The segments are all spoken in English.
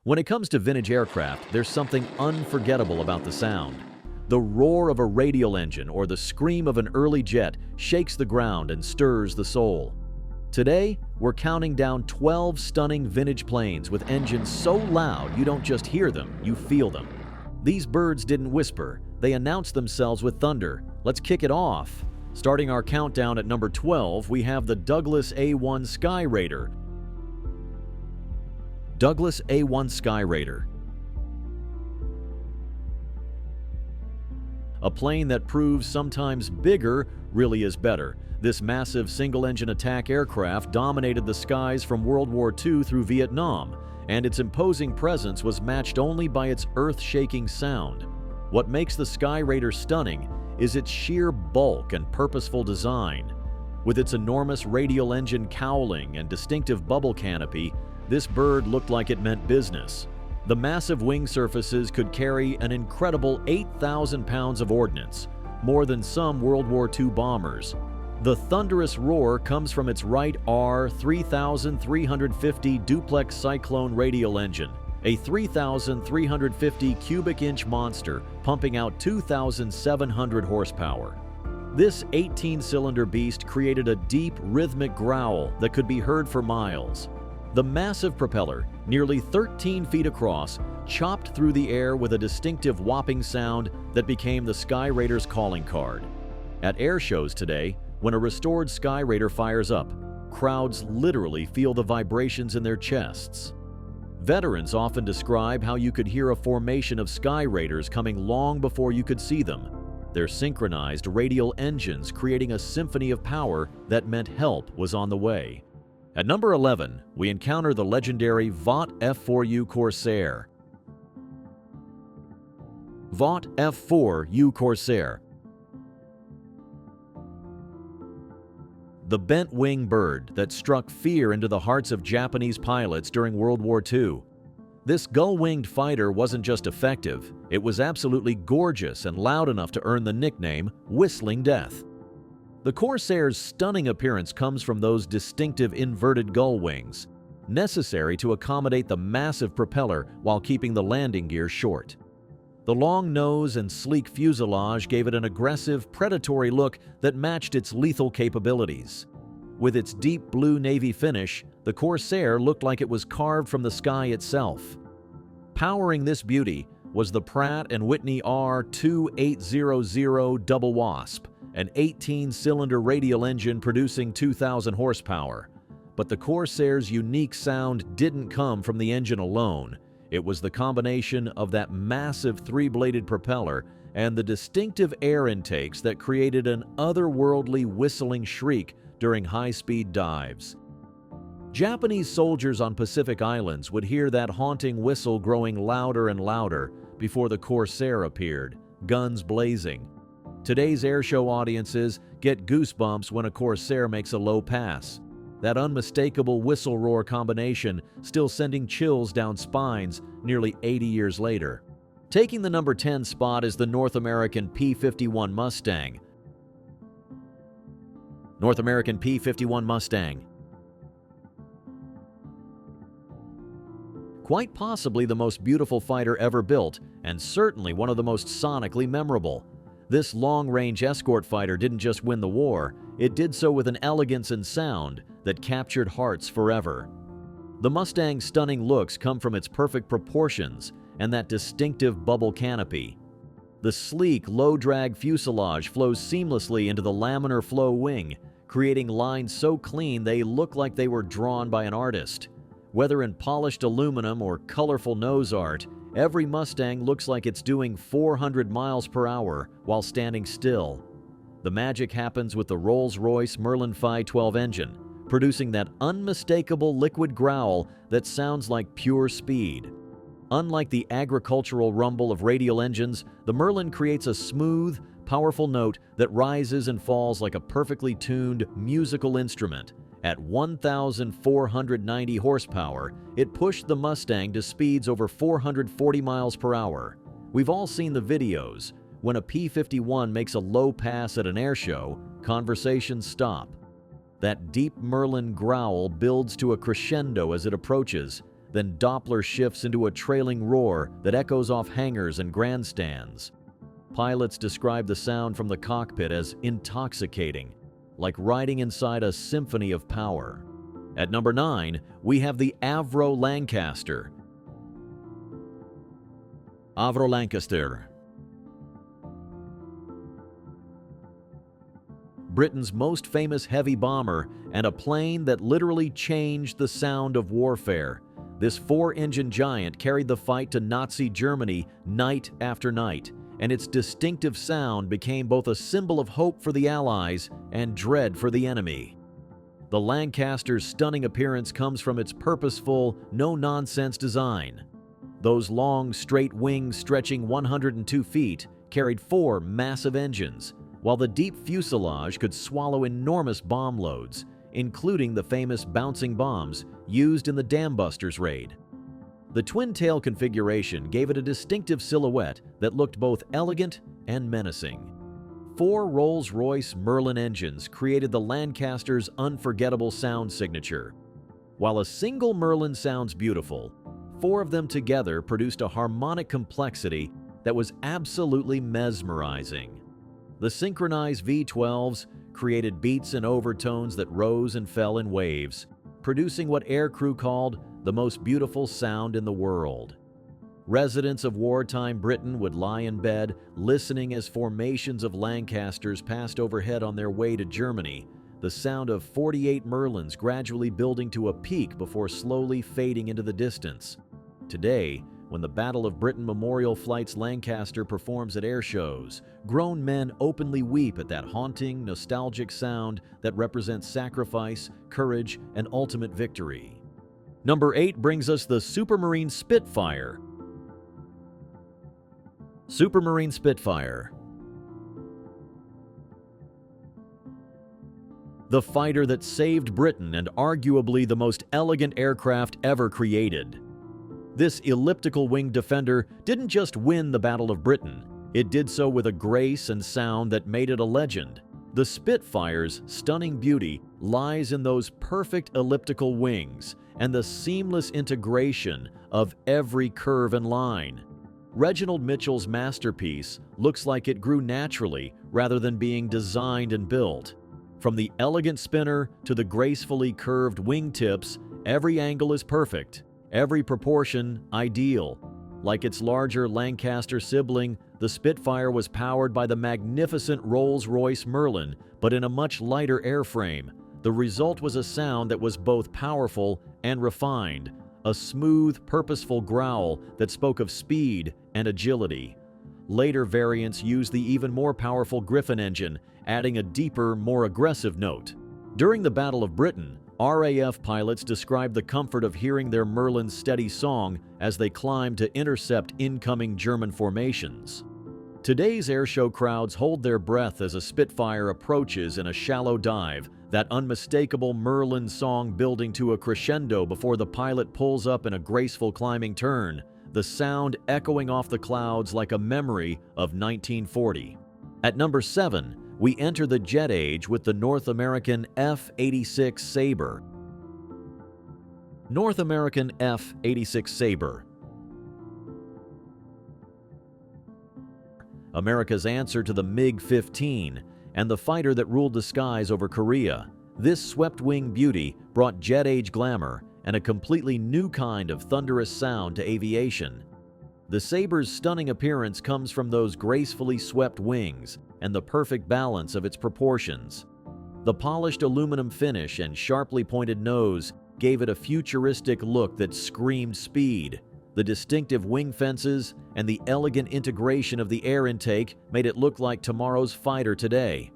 When it comes to vintage aircraft, there's something unforgettable about the sound. The roar of a radial engine or the scream of an early jet shakes the ground and stirs the soul. Today, we're counting down 12 stunning vintage planes with engines so loud you don't just hear them, you feel them. These birds didn't whisper, they announced themselves with thunder. Let's kick it off. Starting our countdown at number 12, we have the Douglas A-1 Skyraider. Douglas A-1 Skyraider. A plane that proves sometimes bigger really is better. This massive single-engine attack aircraft dominated the skies from World War II through Vietnam, and its imposing presence was matched only by its earth-shaking sound. What makes the Skyraider stunning is its sheer bulk and purposeful design. With its enormous radial engine cowling and distinctive bubble canopy, this bird looked like it meant business. The massive wing surfaces could carry an incredible 8,000 pounds of ordnance, more than some World War II bombers. The thunderous roar comes from its Wright R-3350 duplex Cyclone radial engine, a 3,350 cubic inch monster pumping out 2,700 horsepower. This 18-cylinder beast created a deep, rhythmic growl that could be heard for miles. The massive propeller, nearly 13 feet across, chopped through the air with a distinctive whopping sound that became the Skyraider's calling card. At air shows today, when a restored Skyraider fires up, crowds literally feel the vibrations in their chests. Veterans often describe how you could hear a formation of Skyraiders coming long before you could see them, their synchronized radial engines creating a symphony of power that meant help was on the way. At number 11, we encounter the legendary Vought F4U Corsair. Vought F4U Corsair. The bent-wing bird that struck fear into the hearts of Japanese pilots during World War II. This gull-winged fighter wasn't just effective, it was absolutely gorgeous and loud enough to earn the nickname Whistling Death. The Corsair's stunning appearance comes from those distinctive inverted gull wings, necessary to accommodate the massive propeller while keeping the landing gear short. The long nose and sleek fuselage gave it an aggressive, predatory look that matched its lethal capabilities. With its deep blue navy finish, the Corsair looked like it was carved from the sky itself. Powering this beauty was the Pratt & Whitney R2800 Double Wasp, an 18-cylinder radial engine producing 2,000 horsepower. But the Corsair's unique sound didn't come from the engine alone. It was the combination of that massive three-bladed propeller and the distinctive air intakes that created an otherworldly whistling shriek during high-speed dives. Japanese soldiers on Pacific Islands would hear that haunting whistle growing louder and louder before the Corsair appeared, guns blazing. Today's airshow audiences get goosebumps when a Corsair makes a low pass. That unmistakable whistle-roar combination still sending chills down spines nearly 80 years later. Taking the number 10 spot is the North American P-51 Mustang. North American P-51 Mustang. Quite possibly the most beautiful fighter ever built, and certainly one of the most sonically memorable. This long-range escort fighter didn't just win the war, it did so with an elegance and sound that captured hearts forever. The Mustang's stunning looks come from its perfect proportions and that distinctive bubble canopy. The sleek, low-drag fuselage flows seamlessly into the laminar flow wing, creating lines so clean they look like they were drawn by an artist. Whether in polished aluminum or colorful nose art, every Mustang looks like it's doing 400 miles per hour while standing still. The magic happens with the Rolls-Royce Merlin Phi 12 engine, producing that unmistakable liquid growl that sounds like pure speed. Unlike the agricultural rumble of radial engines, the Merlin creates a smooth, powerful note that rises and falls like a perfectly tuned musical instrument. At 1,490 horsepower, it pushed the Mustang to speeds over 440 miles per hour. We've all seen the videos. When a P-51 makes a low pass at an airshow, conversations stop. That deep Merlin growl builds to a crescendo as it approaches, then Doppler shifts into a trailing roar that echoes off hangars and grandstands. Pilots describe the sound from the cockpit as intoxicating, like riding inside a symphony of power. At number 9, we have the Avro Lancaster. Avro Lancaster. Britain's most famous heavy bomber and a plane that literally changed the sound of warfare. This 4-engine giant carried the fight to Nazi Germany night after night, and its distinctive sound became both a symbol of hope for the Allies and dread for the enemy. The Lancaster's stunning appearance comes from its purposeful, no-nonsense design. Those long, straight wings stretching 102 feet carried 4 massive engines, while the deep fuselage could swallow enormous bomb loads, including the famous bouncing bombs used in the Dambusters raid. The twin-tail configuration gave it a distinctive silhouette that looked both elegant and menacing. 4 Rolls-Royce Merlin engines created the Lancaster's unforgettable sound signature. While a single Merlin sounds beautiful, 4 of them together produced a harmonic complexity that was absolutely mesmerizing. The synchronized V-12s created beats and overtones that rose and fell in waves, producing what aircrew called the most beautiful sound in the world. Residents of wartime Britain would lie in bed listening as formations of Lancasters passed overhead on their way to Germany, the sound of 48 Merlins gradually building to a peak before slowly fading into the distance. Today, when the Battle of Britain Memorial Flight's Lancaster performs at air shows, grown men openly weep at that haunting, nostalgic sound that represents sacrifice, courage, and ultimate victory. Number 8 brings us the Supermarine Spitfire. Supermarine Spitfire. The fighter that saved Britain and arguably the most elegant aircraft ever created. This elliptical-winged defender didn't just win the Battle of Britain, it did so with a grace and sound that made it a legend. The Spitfire's stunning beauty lies in those perfect elliptical wings and the seamless integration of every curve and line. Reginald Mitchell's masterpiece looks like it grew naturally rather than being designed and built. From the elegant spinner to the gracefully curved wingtips, every angle is perfect. Every proportion ideal. Like its larger Lancaster sibling, the Spitfire was powered by the magnificent Rolls-Royce Merlin, but in a much lighter airframe. The result was a sound that was both powerful and refined, a smooth, purposeful growl that spoke of speed and agility. Later variants used the even more powerful Griffin engine, adding a deeper, more aggressive note. During the Battle of Britain, RAF pilots described the comfort of hearing their Merlin's steady song as they climbed to intercept incoming German formations. Today's airshow crowds hold their breath as a Spitfire approaches in a shallow dive, that unmistakable Merlin song building to a crescendo before the pilot pulls up in a graceful climbing turn, the sound echoing off the clouds like a memory of 1940. At number 7, we enter the jet age with the North American F-86 Sabre. North American F-86 Sabre. America's answer to the MiG-15 and the fighter that ruled the skies over Korea. This swept-wing beauty brought jet-age glamour and a completely new kind of thunderous sound to aviation. The Sabre's stunning appearance comes from those gracefully swept wings and the perfect balance of its proportions. The polished aluminum finish and sharply pointed nose gave it a futuristic look that screamed speed. The distinctive wing fences and the elegant integration of the air intake made it look like tomorrow's fighter today.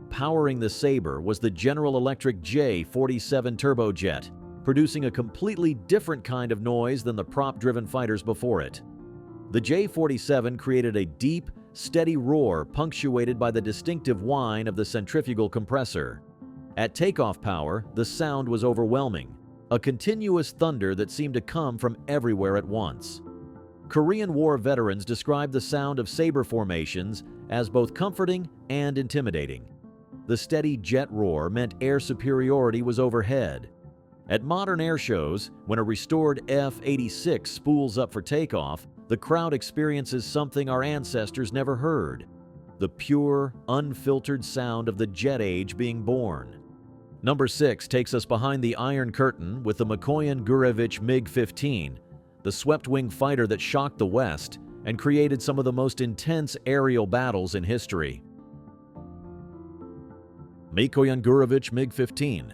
Powering the Sabre was the General Electric J-47 turbojet, producing a completely different kind of noise than the prop-driven fighters before it. The J-47 created a deep, steady roar punctuated by the distinctive whine of the centrifugal compressor. At takeoff power, the sound was overwhelming, a continuous thunder that seemed to come from everywhere at once. Korean War veterans described the sound of Sabre formations as both comforting and intimidating. The steady jet roar meant air superiority was overhead. At modern air shows, when a restored F-86 spools up for takeoff, the crowd experiences something our ancestors never heard: the pure, unfiltered sound of the jet age being born. Number 6 takes us behind the Iron Curtain with the Mikoyan-Gurevich MiG-15, the swept-wing fighter that shocked the West and created some of the most intense aerial battles in history. Mikoyan-Gurevich MiG-15.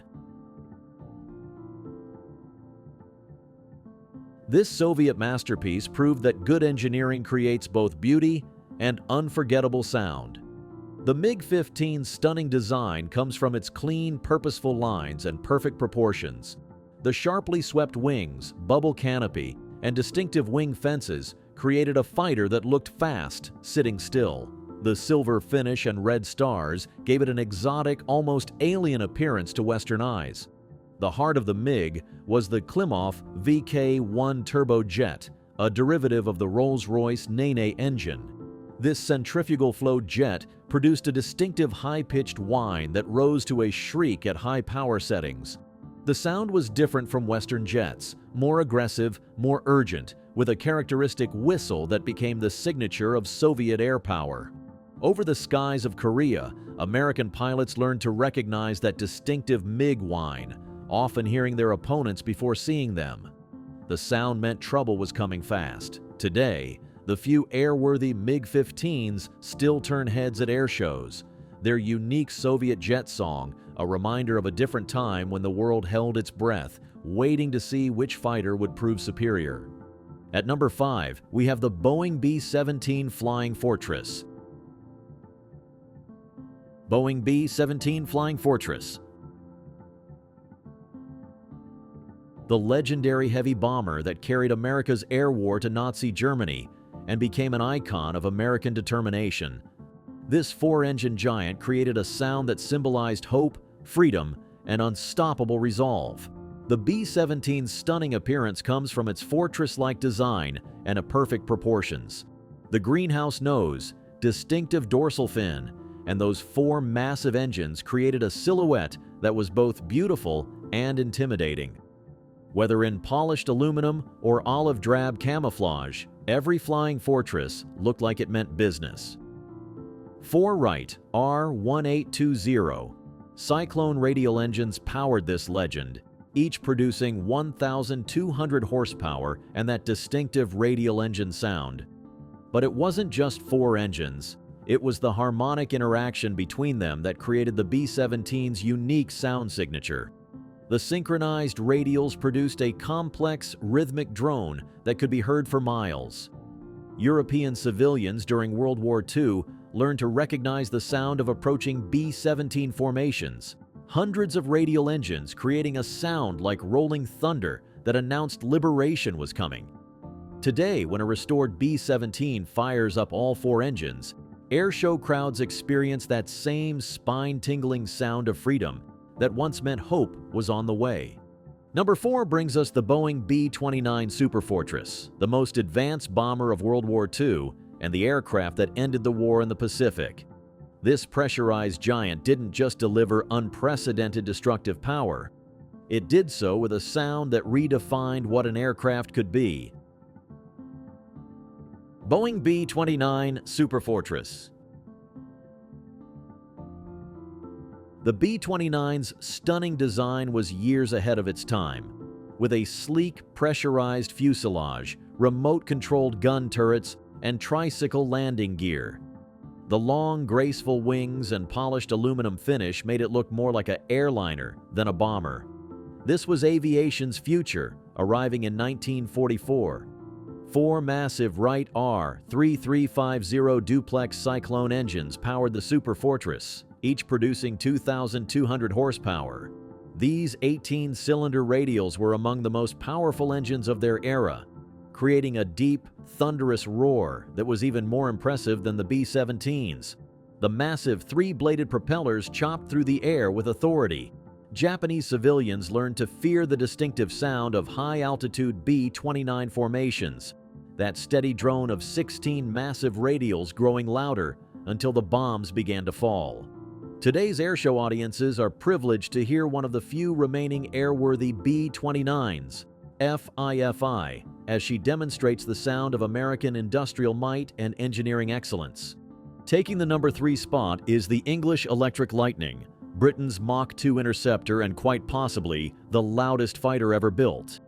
This Soviet masterpiece proved that good engineering creates both beauty and unforgettable sound. The MiG-15's stunning design comes from its clean, purposeful lines and perfect proportions. The sharply swept wings, bubble canopy, and distinctive wing fences created a fighter that looked fast, sitting still. The silver finish and red stars gave it an exotic, almost alien appearance to Western eyes. The heart of the MiG was the Klimov VK-1 turbojet, a derivative of the Rolls-Royce Nene engine. This centrifugal flow jet produced a distinctive high-pitched whine that rose to a shriek at high power settings. The sound was different from Western jets, more aggressive, more urgent, with a characteristic whistle that became the signature of Soviet air power. Over the skies of Korea, American pilots learned to recognize that distinctive MiG whine, often hearing their opponents before seeing them. The sound meant trouble was coming fast. Today, the few airworthy MiG-15s still turn heads at air shows. Their unique Soviet jet song, a reminder of a different time when the world held its breath, waiting to see which fighter would prove superior. At number 5, we have the Boeing B-17 Flying Fortress. Boeing B-17 Flying Fortress. The legendary heavy bomber that carried America's air war to Nazi Germany and became an icon of American determination. This four-engine giant created a sound that symbolized hope, freedom, and unstoppable resolve. The B-17's stunning appearance comes from its fortress-like design and perfect proportions. The greenhouse nose, distinctive dorsal fin, and those four massive engines created a silhouette that was both beautiful and intimidating. Whether in polished aluminum or olive drab camouflage, every Flying Fortress looked like it meant business. 4 Wright R-1820 Cyclone radial engines powered this legend, each producing 1,200 horsepower and that distinctive radial engine sound. But it wasn't just 4 engines. It was the harmonic interaction between them that created the B-17's unique sound signature. The synchronized radials produced a complex, rhythmic drone that could be heard for miles. European civilians during World War II learned to recognize the sound of approaching B-17 formations. Hundreds of radial engines creating a sound like rolling thunder that announced liberation was coming. Today, when a restored B-17 fires up all 4 engines, airshow crowds experience that same spine-tingling sound of freedom that once meant hope was on the way. Number 4 brings us the Boeing B-29 Superfortress, the most advanced bomber of World War II and the aircraft that ended the war in the Pacific. This pressurized giant didn't just deliver unprecedented destructive power. It did so with a sound that redefined what an aircraft could be. Boeing B-29 Superfortress. The B-29's stunning design was years ahead of its time. With a sleek, pressurized fuselage, remote-controlled gun turrets, and tricycle landing gear. The long, graceful wings and polished aluminum finish made it look more like an airliner than a bomber. This was aviation's future, arriving in 1944. 4 massive Wright R-3350 duplex Cyclone engines powered the Superfortress, each producing 2,200 horsepower. These 18-cylinder radials were among the most powerful engines of their era, creating a deep, thunderous roar that was even more impressive than the B-17's. The massive 3-bladed propellers chopped through the air with authority. Japanese civilians learned to fear the distinctive sound of high-altitude B-29 formations, that steady drone of 16 massive radials growing louder until the bombs began to fall. Today's airshow audiences are privileged to hear one of the few remaining airworthy B-29s, FIFI, as she demonstrates the sound of American industrial might and engineering excellence. Taking the number 3 spot is the English Electric Lightning, Britain's Mach 2 interceptor and quite possibly the loudest fighter ever built.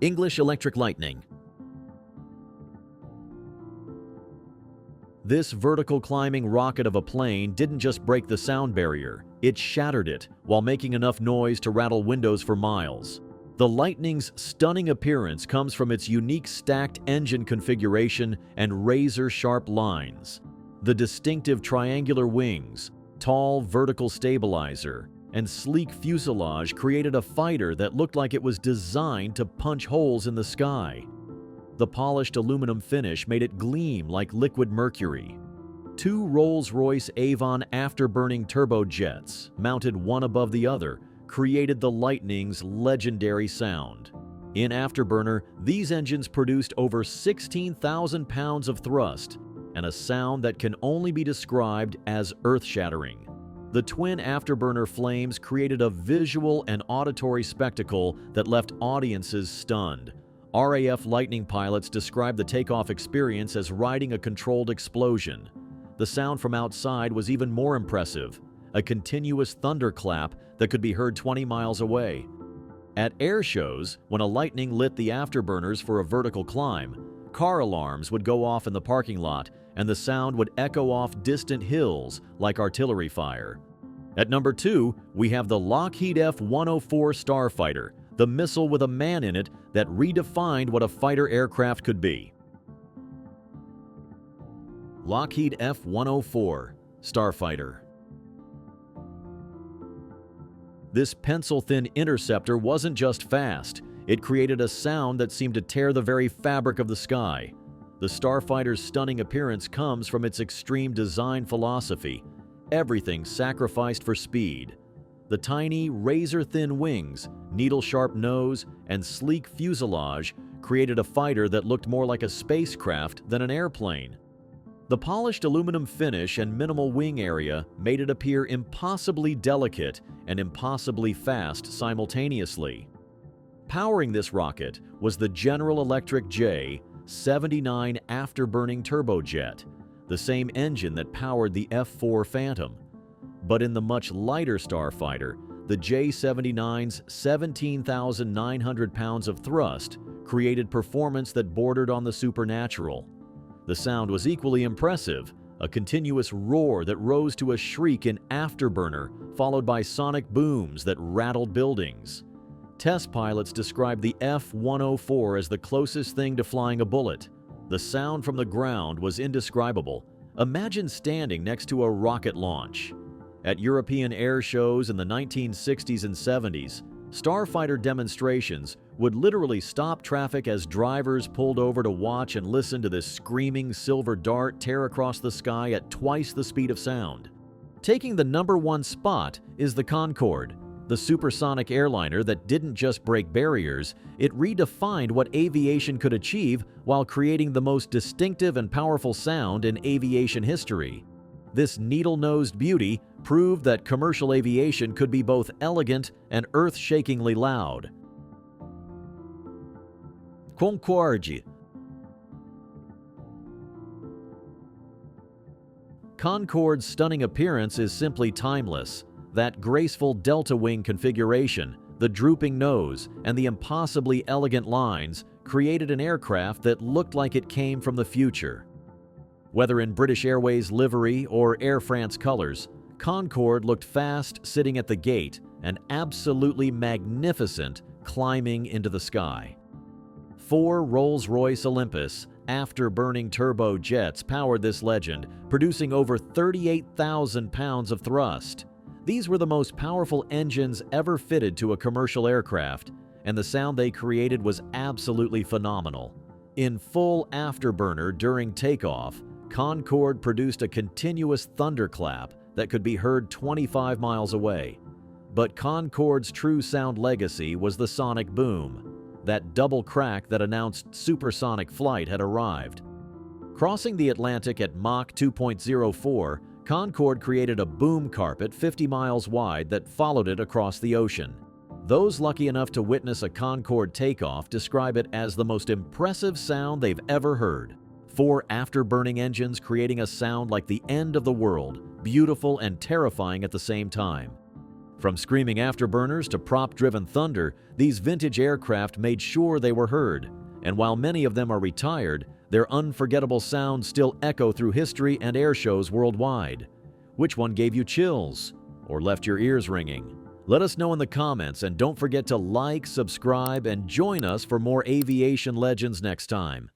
English Electric Lightning. This vertical climbing rocket of a plane didn't just break the sound barrier, it shattered it while making enough noise to rattle windows for miles. The Lightning's stunning appearance comes from its unique stacked engine configuration and razor-sharp lines. The distinctive triangular wings, tall vertical stabilizer, and sleek fuselage created a fighter that looked like it was designed to punch holes in the sky. The polished aluminum finish made it gleam like liquid mercury. 2 Rolls-Royce A-1 afterburning turbojets, mounted one above the other, created the Lightning's legendary sound. In afterburner, these engines produced over 16,000 pounds of thrust and a sound that can only be described as earth-shattering. The twin afterburner flames created a visual and auditory spectacle that left audiences stunned. RAF Lightning pilots described the takeoff experience as riding a controlled explosion. The sound from outside was even more impressive, a continuous thunderclap that could be heard 20 miles away. At air shows, when a Lightning lit the afterburners for a vertical climb, car alarms would go off in the parking lot and the sound would echo off distant hills like artillery fire. At number 2, we have the Lockheed F-104 Starfighter, the missile with a man in it that redefined what a fighter aircraft could be. Lockheed F-104 Starfighter. This pencil-thin interceptor wasn't just fast, it created a sound that seemed to tear the very fabric of the sky. The Starfighter's stunning appearance comes from its extreme design philosophy, everything sacrificed for speed. The tiny, razor-thin wings, needle-sharp nose, and sleek fuselage created a fighter that looked more like a spacecraft than an airplane. The polished aluminum finish and minimal wing area made it appear impossibly delicate and impossibly fast simultaneously. Powering this rocket was the General Electric J-79 afterburning turbojet, the same engine that powered the F-4 Phantom. But in the much lighter Starfighter, the J-79's 17,900 pounds of thrust created performance that bordered on the supernatural. The sound was equally impressive, a continuous roar that rose to a shriek in afterburner, followed by sonic booms that rattled buildings. Test pilots described the F-104 as the closest thing to flying a bullet. The sound from the ground was indescribable. Imagine standing next to a rocket launch. At European air shows in the 1960s and 70s, Starfighter demonstrations would literally stop traffic as drivers pulled over to watch and listen to this screaming silver dart tear across the sky at twice the speed of sound. Taking the number 1 spot is the Concorde, the supersonic airliner that didn't just break barriers, it redefined what aviation could achieve while creating the most distinctive and powerful sound in aviation history. This needle-nosed beauty proved that commercial aviation could be both elegant and earth-shakingly loud. Concorde. Concorde's stunning appearance is simply timeless. That graceful delta wing configuration, the drooping nose, and the impossibly elegant lines created an aircraft that looked like it came from the future. Whether in British Airways livery or Air France colors, Concorde looked fast sitting at the gate and absolutely magnificent climbing into the sky. 4 Rolls-Royce Olympus afterburning turbojets powered this legend, producing over 38,000 pounds of thrust. These were the most powerful engines ever fitted to a commercial aircraft, and the sound they created was absolutely phenomenal. In full afterburner during takeoff, Concorde produced a continuous thunderclap that could be heard 25 miles away. But Concorde's true sound legacy was the sonic boom, that double crack that announced supersonic flight had arrived. Crossing the Atlantic at Mach 2.04, Concorde created a boom carpet 50 miles wide that followed it across the ocean. Those lucky enough to witness a Concorde takeoff describe it as the most impressive sound they've ever heard. 4 afterburning engines creating a sound like the end of the world, beautiful and terrifying at the same time. From screaming afterburners to prop-driven thunder, these vintage aircraft made sure they were heard. And while many of them are retired, their unforgettable sounds still echo through history and air shows worldwide. Which one gave you chills or left your ears ringing? Let us know in the comments, and don't forget to like, subscribe, and join us for more aviation legends next time.